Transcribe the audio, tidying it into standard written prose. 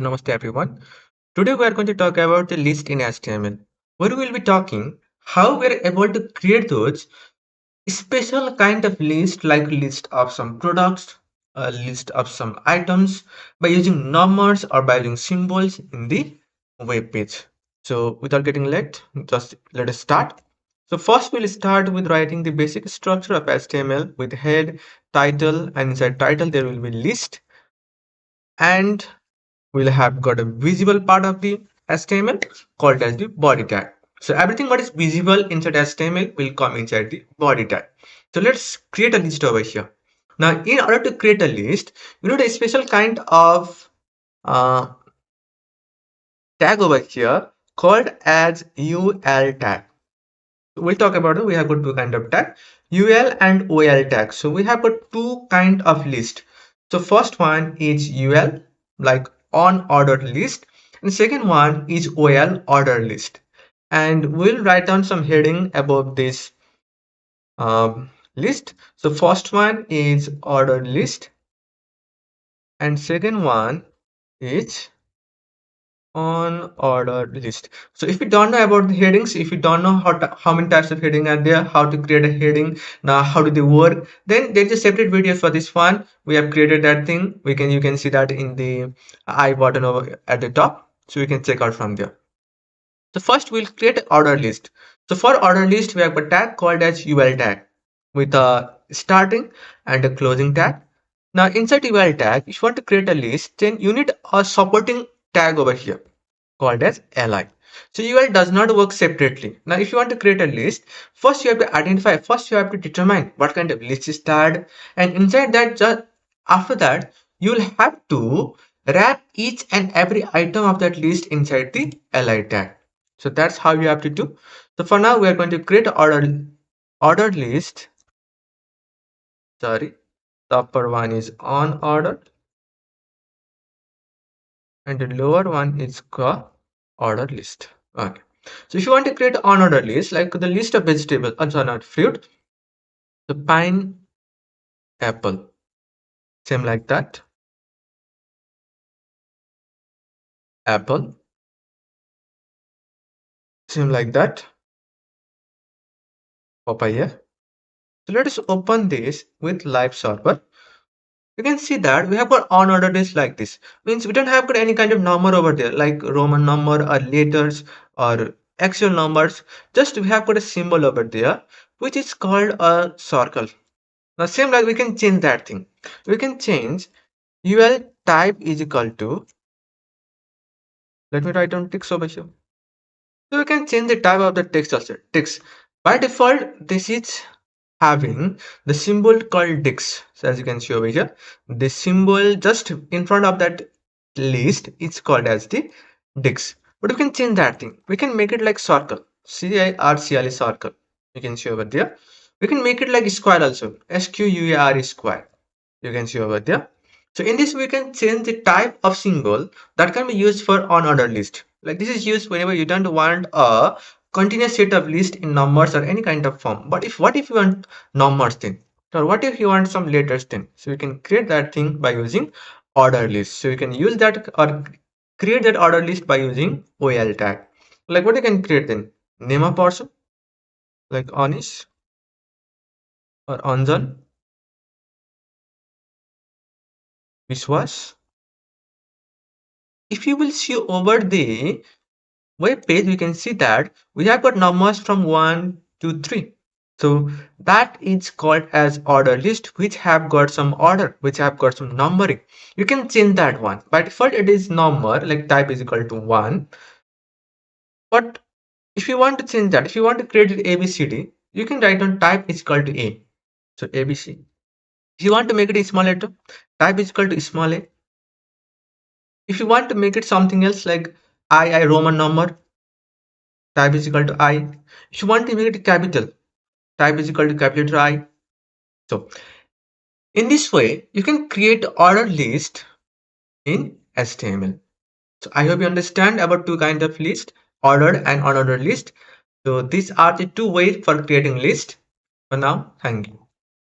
So namaste everyone. Today we are going to talk about the list in HTML, where we will be talking how we are able to create those special kind of list, like list of some products, a list of some items by using numbers or by using symbols in the web page. So without getting late, just let us start. So first we'll start with writing the basic structure of HTML with head, title, and inside title there will be list, and we'll have got a visible part of the HTML called as the body tag. So everything what is visible inside HTML will come inside the body tag. So let's create a list over here. Now, in order to create a list, you need a special kind of uh, tag over here called as UL tag. We'll talk about it. We have got two kind of tag, UL and OL tag. So we have got two kind of list. So first one is UL, like on ordered list, and second one is OL order list. And we'll write down some heading about this list. So first one is ordered list, and second one is on order list. So if you don't know about the headings, if you don't know how many types of heading are there, how to create a heading, now how do they work, then there's a separate video for this one. We have created that thing. You can see that in the I button over at the top, so you can check out from there. So first we'll create order list. So for order list we have a tag called as UL tag with a starting and a closing tag. Now inside UL tag, if you want to create a list, then you need a supporting tag over here called as li. So UL does not work separately. Now if you want to create a list, first you have to identify, first you have to determine what kind of list is that, and inside that, just after that you will have to wrap each and every item of that list inside the li tag. So that's how you have to do. So for now we are going to create ordered list. Sorry, the upper one is on order and the lower one is order list. Okay. So if you want to create an order list, like the list of vegetables, also not fruit, the pine apple, same like that, apple, same like that, papaya. So let us open this with live server. You can see that we have got on order list like this. Means we don't have got any kind of number over there, like Roman number or letters or actual numbers. Just we have got a symbol over there, which is called a circle. Now same like we can change that thing. We can change UL type is equal to, let me write down text over here. So we can change the type of the text also. Text. By default, this is having the symbol called dix. So as you can see over here, the symbol just in front of that list is called as the dix. But we can change that thing. We can make it like circle. CIRCL circle. You can see over there. We can make it like square also. SQUARE square. You can see over there. So in this we can change the type of symbol that can be used for on order list. Like this is used whenever you don't want a continuous set of list in numbers or any kind of form. But what if you want numbers then? Or what if you want some letters then? So you can create that thing by using order list. So you can use that or create that order list by using OL tag. Like what you can create then? Name of person like Anish or Anjan, Vishwas. If you will see over the web page, we can see that we have got numbers from 1 to 3. So that is called as order list, which have got some order, which have got some numbering. You can change that one. By default, it is number, like type is equal to 1. But if you want to change that, if you want to create it ABCD, you can write on type is equal to A. So ABC. If you want to make it a small letter, type is equal to small a. If you want to make it something else like I Roman number, type is equal to I. If you want to make it capital, type is equal to capital I. So in this way, you can create order list in HTML. So I hope you understand about two kind of list, ordered and unordered list. So these are the two ways for creating list. For now, thank you.